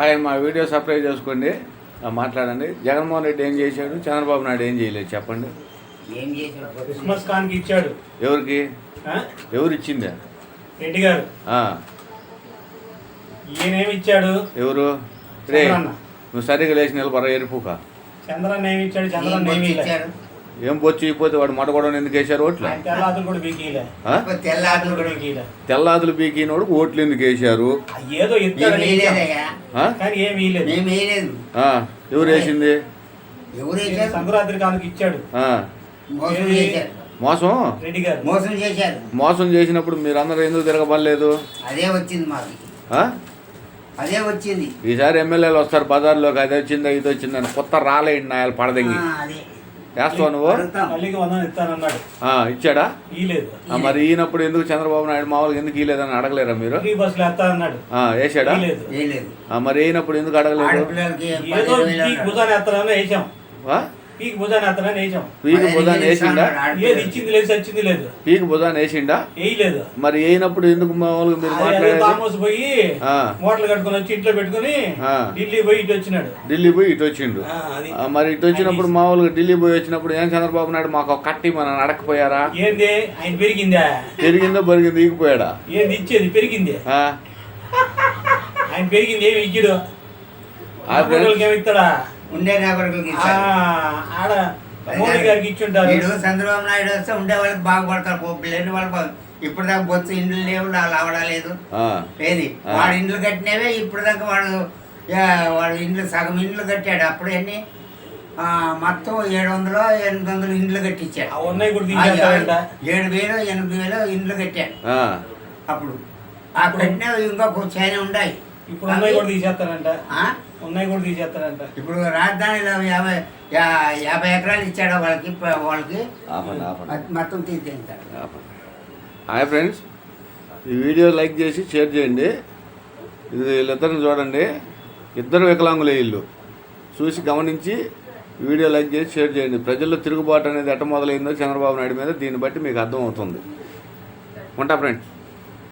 ఆయన మా video subscribe చేసుకోండి, మాట్లాడండి. జగన్మోహన్ రెడ్డి ఏం చేశాడు, చంద్రబాబు నాయుడు ఏం చేయలేదు చెప్పండి. క్రిస్మస్ కానుక ఇచ్చాడు. ఎవరికి? ఎవరు ఇచ్చిందా? రెడ్డి గారు. ఈయనేమి ఇచ్చాడు? ఎవరు? రే నువ్వు సరిగా లేచి నిలబడరా ఎరుపుక. చంద్రన్న ఏమి ఇచ్చాడు? చంద్రన్న ఏమి ఇచ్చాడు? ఏం పొచ్చి అయిపోతే వాడు మడగొడని ఎందుకు వేశారు ఓట్లు? తెల్లాదులు బీకినోడు ఓట్లు ఎందుకు వేశారు? ఏదో ఎవరు వేసింది? సంక్రాంతి కానుక ఇచ్చాడు. మోసం రెడ్డి గారు మోసం చేసినప్పుడు మీరు అందరూ ఎందుకు తిరగబడలేదు? అదే వచ్చింది మాకు, అదే వచ్చింది. ఈసారి ఎమ్మెల్యేలు వస్తారు బజార్లోకి, అది వచ్చిందా ఇది వచ్చిందని కొత్త రాలేండి నాయలు పడదంగి వేస్తావు నువ్వు. ఇచ్చాడా? మరి ఈయనప్పుడు ఎందుకు చంద్రబాబు నాయుడు మామూలుగా ఎందుకు ఇలేదని అడగలేరా మీరు? వేసాడా? మరి ఈయనప్పుడు ఎందుకు అడగలేదు? పీకి భుజాన్ని వేసిండా? పీకి భుజాన్ని వేసిండా? మరి వేయినప్పుడు ఎందుకు మామూలుగా మీరు మాట్లాడారు? పోయి మూటలు కట్టుకుని వచ్చి ఇంట్లో పెట్టుకుని ఢిల్లీ పోయి ఇటు వచ్చిండు. మరి ఇటు వచ్చినప్పుడు మామూలుగా ఢిల్లీ పోయి వచ్చినప్పుడు ఏం చంద్రబాబు నాయుడు మాకు కట్టి మనం అడగకపోయారా? ఏంది ఆయన పెరిగిందా? బరిగిందో ఈగిపోయాడా? ఏంది ఇచ్చేది? పెరిగింది. ఆయన పెరిగింది ఏమి ఇచ్చాడు? ఏమిస్తాడా? ఉండే నాయకుడికి చంద్రబాబు నాయుడు వస్తే ఉండే వాళ్ళకి బాగుపడతారు, లేని వాళ్ళకి ఇప్పుడు దాకా బొత్స ఇండ్లు లేవు, వాళ్ళు అవడలేదు. ఏది వాడు ఇండ్లు కట్టినవే ఇప్పుడు దాకా వాడు ఇండ్లు సగం ఇండ్లు కట్టాడు. అప్పుడు ఎన్ని మొత్తం 700-800 ఇండ్లు కట్టించాడు. 7,000 8,000 ఇండ్లు కట్టాడు. అప్పుడు ఆ కట్టినవి ఇంకా చాలా ఉన్నాయి. ఇప్పుడు ఉన్నాయి కూడా తీసేస్తారంట. ఇప్పుడు రాజధానిలో 50 ఎకరాలు ఇచ్చాడు వాళ్ళకి మొత్తం తీసేస్తారు. హాయ్ ఫ్రెండ్స్, ఈ వీడియో లైక్ చేసి షేర్ చేయండి. ఇది వీళ్ళిద్దరిని చూడండి, ఇద్దరు వికలాంగులే వీళ్ళు. చూసి గమనించి వీడియో లైక్ చేసి షేర్ చేయండి. ప్రజల్లో తిరుగుబాటు అనేది ఎట్ట మొదలైందో చంద్రబాబు నాయుడు మీద దీన్ని బట్టి మీకు అర్థమవుతుంది. ఉంటా ఫ్రెండ్స్.